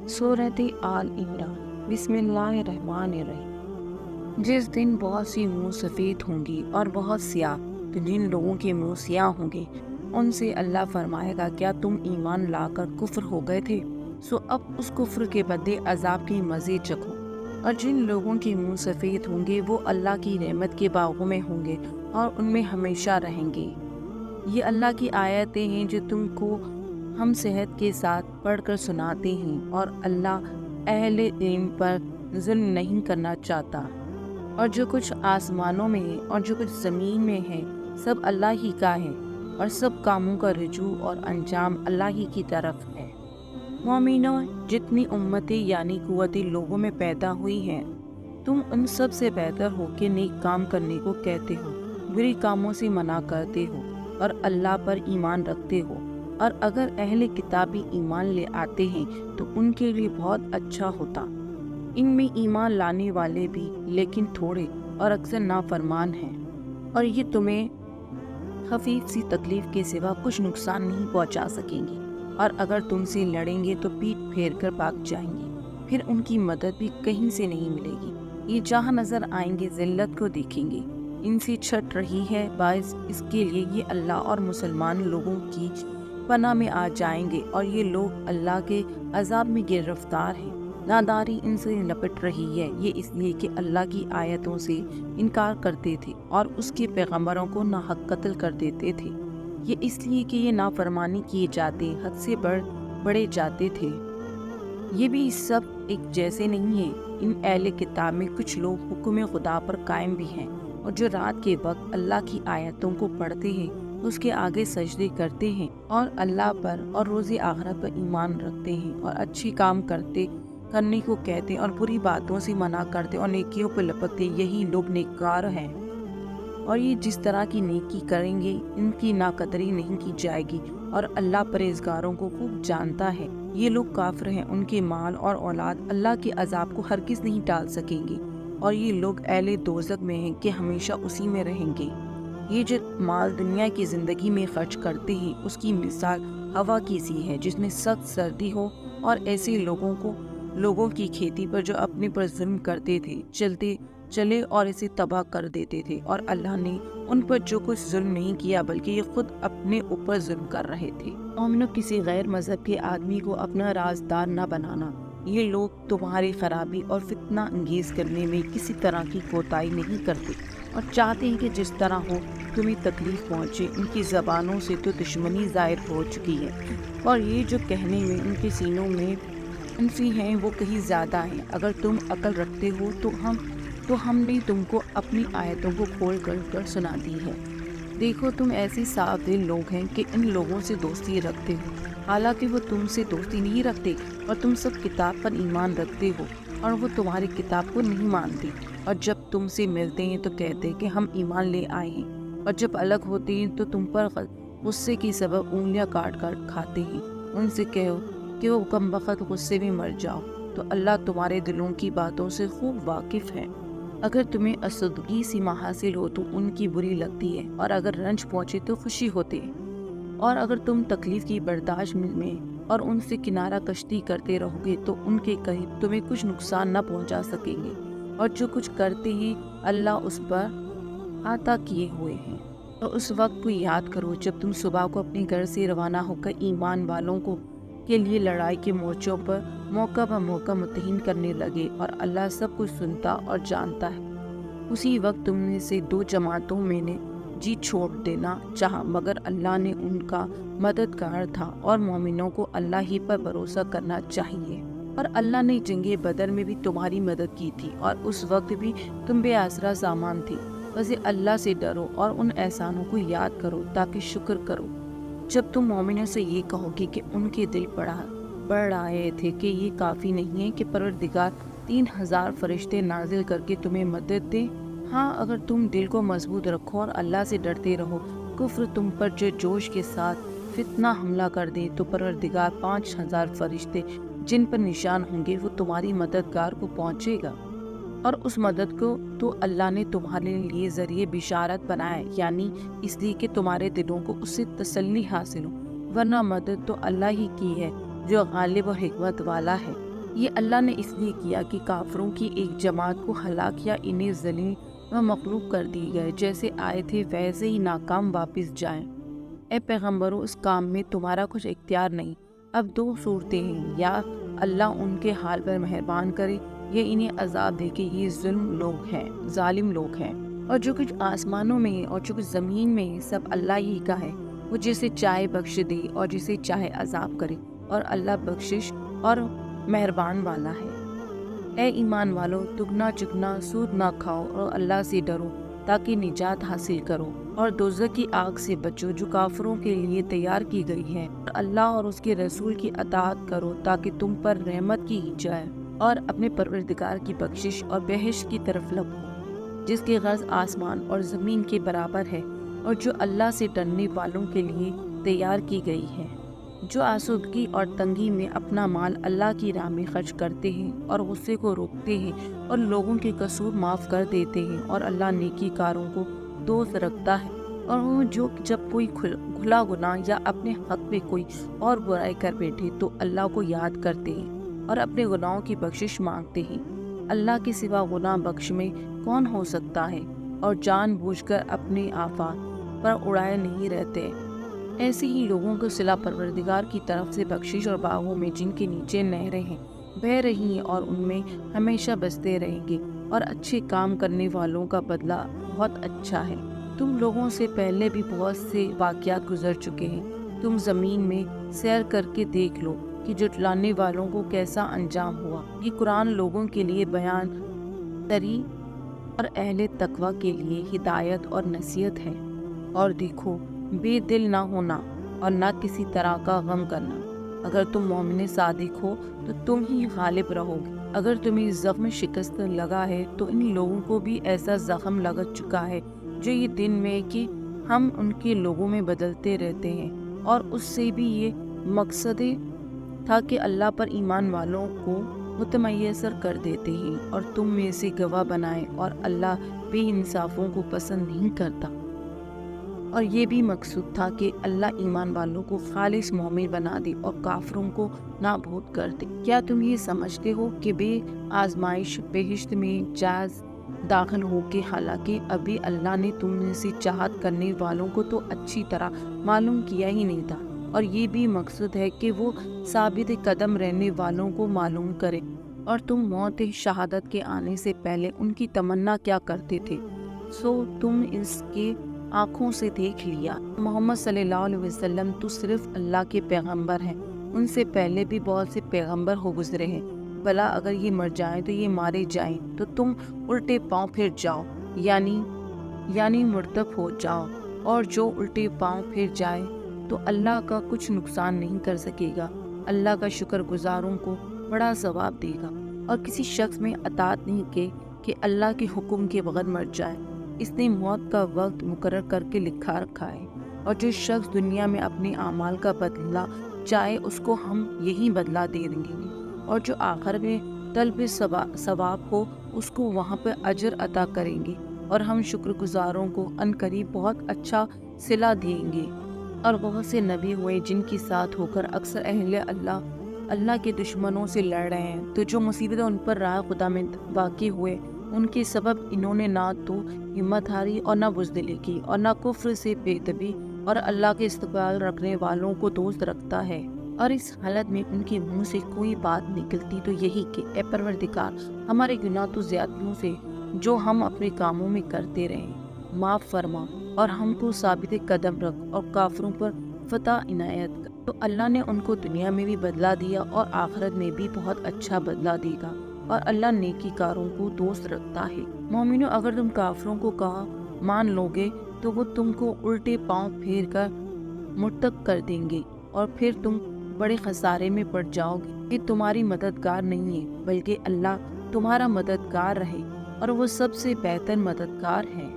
सूरत आल इमरान। बिस्मिल्लाहिर्रहमानिर्रहीम। जिस दिन बहुत सी मुँह सफ़ेद होंगी और बहुत सियाह, तो जिन लोगों के मुँह सियाह होंगे उनसे अल्लाह फरमाएगा, क्या तुम ईमान लाकर कुफ्र हो गए थे? सो अब उस कुफ्र के बदले अजाब की मज़े चखो। और जिन लोगों के मुँह सफ़ेद होंगे वो अल्लाह की रहमत के बागों में होंगे और उनमें हमेशा रहेंगे। ये अल्लाह की आयतें हैं जो तुमको हम सेहत के साथ पढ़कर सुनाते हैं, और अल्लाह अहले इल्म पर जुल्म नहीं करना चाहता। और जो कुछ आसमानों में है और जो कुछ ज़मीन में है सब अल्लाह ही का है, और सब कामों का रुजू और अंजाम अल्लाह ही की तरफ है। मोमिनों, जितनी उम्मतें यानी कुव्वतें लोगों में पैदा हुई हैं, तुम उन सब से बेहतर हो के नेक काम करने को कहते हो, बुरी कामों से मना करते हो और अल्लाह पर ईमान रखते हो। और अगर अहले किताब भी ईमान ले आते हैं तो उनके लिए बहुत अच्छा होता। इनमें ईमान लाने वाले भी लेकिन थोड़े और अक्सर नाफरमान हैं, और ये तुम्हें खफीफ सी तकलीफ के सिवा कुछ नुकसान नहीं पहुंचा सकेंगे। और अगर तुमसे लड़ेंगे तो पीठ फेर कर भाग जाएंगे, फिर उनकी मदद भी कहीं से नहीं मिलेगी। ये जहाँ नजर आएंगे जिल्लत को देखेंगे, इनसे छट रही है बाइस इसके लिए ये अल्लाह और मुसलमान लोगों की पनाह में आ जाएंगे, और ये लोग अल्लाह के अजाब में गिरफ्तार हैं। नादारी इनसे लपट रही है, ये इसलिए कि अल्लाह की आयतों से इनकार करते थे और उसके पैगंबरों को नाहक कत्ल कर देते थे। ये इसलिए कि ये नाफरमानी किए जाते, हद से बढ़े जाते थे। ये भी सब एक जैसे नहीं है। इन अहले किताब में कुछ लोग हुक्म खुदा पर कायम भी हैं, और जो रात के वक्त अल्लाह की आयतों को पढ़ते हैं, उसके आगे सजदे करते हैं, और अल्लाह पर और रोज़े आखिरत पर ईमान रखते हैं, और अच्छी काम करने को कहते और बुरी बातों से मना करते और नेकियों पर लपकते, यही लोग नेककार हैं। और ये जिस तरह की नेकी करेंगे इनकी नाकदरी नहीं की जाएगी, और अल्लाह परहेजगारों को खूब जानता है। ये लोग काफिर हैं, उनके माल और औलाद अल्लाह के अजाब को हरगिज़ नहीं टाल सकेंगे, और ये लोग अहले दोज़ख में हैं कि हमेशा उसी में रहेंगे। ये जो माल दुनिया की ज़िंदगी में खर्च करते हैं उसकी मिसाल हवा की सी है जिसमें सख्त सर्दी हो, और ऐसे लोगों की खेती पर जो अपने पर जुल्म करते थे चले और इसे तबाह कर देते थे। और अल्लाह ने उन पर जो कुछ जुल्म नहीं किया बल्कि ये खुद अपने ऊपर जुल्म कर रहे थे। मोमिनो, किसी गैर मजहब के आदमी को अपना राजदार न बनाना। ये लोग तुम्हारी खराबी और फितना अंगेज करने में किसी तरह की कोताही नहीं करते, और चाहते हैं कि जिस तरह हो तुम्हें तकलीफ पहुँचे। इनकी ज़बानों से तो दुश्मनी ज़ाहिर हो चुकी है, और ये जो कहने में उनके सीनों में उनसी हैं वो कहीं ज़्यादा हैं। अगर तुम अकल रखते हो तो हमने तुमको अपनी आयतों को खोल कर सुना दी है। देखो, तुम ऐसे साफ दिल लोग हैं कि इन लोगों से दोस्ती रखते हो, हालांकि वो तुमसे दोस्ती नहीं रखते, और तुम सब किताब पर ईमान रखते हो और वो तुम्हारी किताब को नहीं मानते। और जब तुमसे मिलते हैं तो कहते हैं कि हम ईमान ले आए हैं, और जब अलग होते हैं तो तुम पर गुस्से के सबब उंगलियां काट खाते हैं। उनसे कहो कि वो कम वक़्त गुस्से में मर जाओ, तो अल्लाह तुम्हारे दिलों की बातों से खूब वाकिफ़ है। अगर तुम्हें असदगी सीमा हासिल हो तो उनकी बुरी लगती है, और अगर रंज पहुँचे तो खुशी होती है। और अगर तुम तकलीफ़ की बर्दाश्त में और उनसे किनारा कश्ती करते रहोगे तो उनके करीब तुम्हें कुछ नुकसान न पहुँचा सकेंगे, और जो कुछ करते हैं अल्लाह उस पर आता किए हुए हैं। तो उस वक्त को याद करो जब तुम सुबह को अपने घर से रवाना होकर ईमान वालों के लिए लड़ाई के मोर्चों पर मौका ब मौका मुतहिन करने लगे, और अल्लाह सब कुछ सुनता और जानता है। उसी वक्त तुमने से दो जमातों में ने जी छोड़ देना चाहा, मगर अल्लाह ने उनका मददगार था, और मोमिनों को अल्लाह ही पर भरोसा करना चाहिए। और अल्लाह ने जंगे बदर में भी तुम्हारी मदद की थी, और उस वक्त भी तुम बेआसरा सामान थे। बस अल्लाह से डरो और उन एहसानों को याद करो ताकि शुक्र करो। जब तुम मोमिनों से ये कहोगे कि उनके दिल बढ़ आए थे कि ये काफ़ी नहीं है कि परवरदिगार 3000 फरिश्ते नाजिल करके तुम्हें मदद दे। हाँ, अगर तुम दिल को मजबूत रखो और अल्लाह से डरते रहो, कुफ्र तुम पर जो जोश के साथ फितना हमला कर दे, तो परवरदिगार 5000 फरिश्ते जिन पर निशान होंगे वो तुम्हारी मददगार को पहुँचेगा। और उस मदद को तो अल्लाह ने तुम्हारे लिए ज़रिए बिशारत बनाया, यानी इसलिए कि तुम्हारे दिलों को उससे तसल्ली हासिल हो, वरना मदद तो अल्लाह ही की है जो गालिब और हिकमत वाला है। یہ اللہ نے اس لیے کیا کہ کافروں کی ایک جماعت کو ہلاک یا انہیں ذلیل و مغلوب کر دی گئے، جیسے آئے تھے ویسے ہی ناکام واپس جائیں۔ اے پیغمبروں، اس کام میں تمہارا کچھ اختیار نہیں۔ اب دو صورتیں ہیں، یا اللہ ان کے حال پر مہربان کرے یا انہیں عذاب دے کہ یہ ظالم لوگ ہیں۔ اور جو کچھ آسمانوں میں اور جو کچھ زمین میں سب اللہ ہی کا ہے، وہ جسے چاہے بخش دے اور جسے چاہے عذاب کرے، اور اللہ بخشش اور مہربان والا ہے۔ اے ایمان والو، دگنا چگنا سود نہ کھاؤ اور اللہ سے ڈرو تاکہ نجات حاصل کرو، اور دوزخ کی آگ سے بچو جو کافروں کے لیے تیار کی گئی ہے، اور اللہ اور اس کے رسول کی اطاعت کرو تاکہ تم پر رحمت کی جائے اور اپنے پروردگار کی بخشش اور بہشت کی طرف لپکو، جس کی غرض آسمان اور زمین کے برابر ہے، اور جو اللہ سے ڈرنے والوں کے لیے تیار کی گئی ہے۔ جو آسودگی اور تنگی میں اپنا مال اللہ کی راہ میں خرچ کرتے ہیں اور غصے کو روکتے ہیں اور لوگوں کے قصور معاف کر دیتے ہیں، اور اللہ نیکی کاروں کو دوست رکھتا ہے، اور وہ جو جب کوئی کھلا گناہ یا اپنے حق میں کوئی اور برائی کر بیٹھے تو اللہ کو یاد کرتے ہیں اور اپنے گناہوں کی بخشش مانگتے ہیں۔ اللہ کے سوا گناہ بخش میں کون ہو سکتا ہے، اور جان بوجھ کر اپنے آفات پر اڑائے نہیں رہتے۔ ایسے ہی لوگوں کو صلہ پروردگار کی طرف سے بخشش اور باغوں میں جن کے نیچے نہریں ہیں بہہ رہی ہیں اور ان میں ہمیشہ بستے رہیں گے، اور اچھے کام کرنے والوں کا بدلہ بہت اچھا ہے۔ تم لوگوں سے پہلے بھی بہت سے واقعات گزر چکے ہیں، تم زمین میں سیر کر کے دیکھ لو کہ جھٹلانے والوں کو کیسا انجام ہوا۔ یہ قرآن لوگوں کے لیے بیان تری اور اہل تقوی کے لیے ہدایت اور نصیحت ہے۔ اور دیکھو، بے دل نہ ہونا اور نہ کسی طرح کا غم کرنا۔ اگر تم مومن صادق ہو تو تم ہی غالب رہو گے۔ اگر تمہیں زخم شکست لگا ہے تو ان لوگوں کو بھی ایسا زخم لگ چکا ہے جو یہ دن میں کہ ہم ان کے لوگوں میں بدلتے رہتے ہیں، اور اس سے بھی یہ مقصد تھا کہ اللہ پر ایمان والوں کو متمیسر کر دیتے ہیں اور تم میں سے گواہ بنائے، اور اللہ بے انصافوں کو پسند نہیں کرتا۔ اور یہ بھی مقصود تھا کہ اللہ ایمان والوں کو خالص مومن بنا دے اور کافروں کو نابود کر دے۔ کیا تم یہ سمجھتے ہو کہ بے آزمائش بہشت میں جائز داخل ہو کے، حالانکہ ابھی اللہ نے تم میں سے چاہت کرنے والوں کو تو اچھی طرح معلوم کیا ہی نہیں تھا، اور یہ بھی مقصود ہے کہ وہ ثابت قدم رہنے والوں کو معلوم کرے۔ اور تم موت شہادت کے آنے سے پہلے ان کی تمنا کیا کرتے تھے، سو تم اس کے آنکھوں سے دیکھ لیا۔ محمد صلی اللہ علیہ وسلم تو صرف اللہ کے پیغمبر ہیں، ان سے پہلے بھی بہت سے پیغمبر ہو گزرے ہیں، بھلا اگر یہ مر جائیں تو یہ مارے جائیں تو تم الٹے پاؤں پھر جاؤ، یعنی مرتب ہو جاؤ، اور جو الٹے پاؤں پھر جائے تو اللہ کا کچھ نقصان نہیں کر سکے گا۔ اللہ کا شکر گزاروں کو بڑا ثواب دے گا، اور کسی شخص میں اطاعت نہیں کہ اللہ کے حکم کے بغیر مر جائے۔ اس نے موت کا وقت مقرر کر کے لکھا رکھا ہے، اور جو شخص دنیا میں اپنے اعمال کا بدلہ چاہے اس کو ہم یہی بدلہ دے دیں گے، اور جو آخر میں طلب ثواب ہو اس کو وہاں پہ اجر عطا کریں گے، اور ہم شکر گزاروں کو ان قریب بہت اچھا صلہ دیں گے۔ اور بہت سے نبی ہوئے جن کے ساتھ ہو کر اکثر اہل اللہ کے دشمنوں سے لڑ رہے ہیں، تو جو مصیبتیں ان پر راہ خدا میں واقع ہوئے ان کے سبب انہوں نے نہ تو ہمت ہاری اور نہ بزدلی کی، اور نہ کفر سے بے دبی، اور اللہ کے استقبال رکھنے والوں کو دوست رکھتا ہے۔ اور اس حالت میں ان کے منہ سے کوئی بات نکلتی تو یہی کہ اے پروردگار، ہمارے گناہ تو زیادتیوں سے جو ہم اپنے کاموں میں کرتے رہے معاف فرما، اور ہم کو ثابت قدم رکھ اور کافروں پر فتح عنایت کر۔ تو اللہ نے ان کو دنیا میں بھی بدلہ دیا اور آخرت میں بھی بہت اچھا بدلہ دے گا، اور اللہ نیکی کاروں کو دوست رکھتا ہے۔ مومنو، اگر تم کافروں کو کہا مان لو گے تو وہ تم کو الٹے پاؤں پھیر کر مرتد کر دیں گے، اور پھر تم بڑے خسارے میں پڑ جاؤ گے۔ یہ تمہاری مددگار نہیں ہے، بلکہ اللہ تمہارا مددگار رہے، اور وہ سب سے بہتر مددگار ہے۔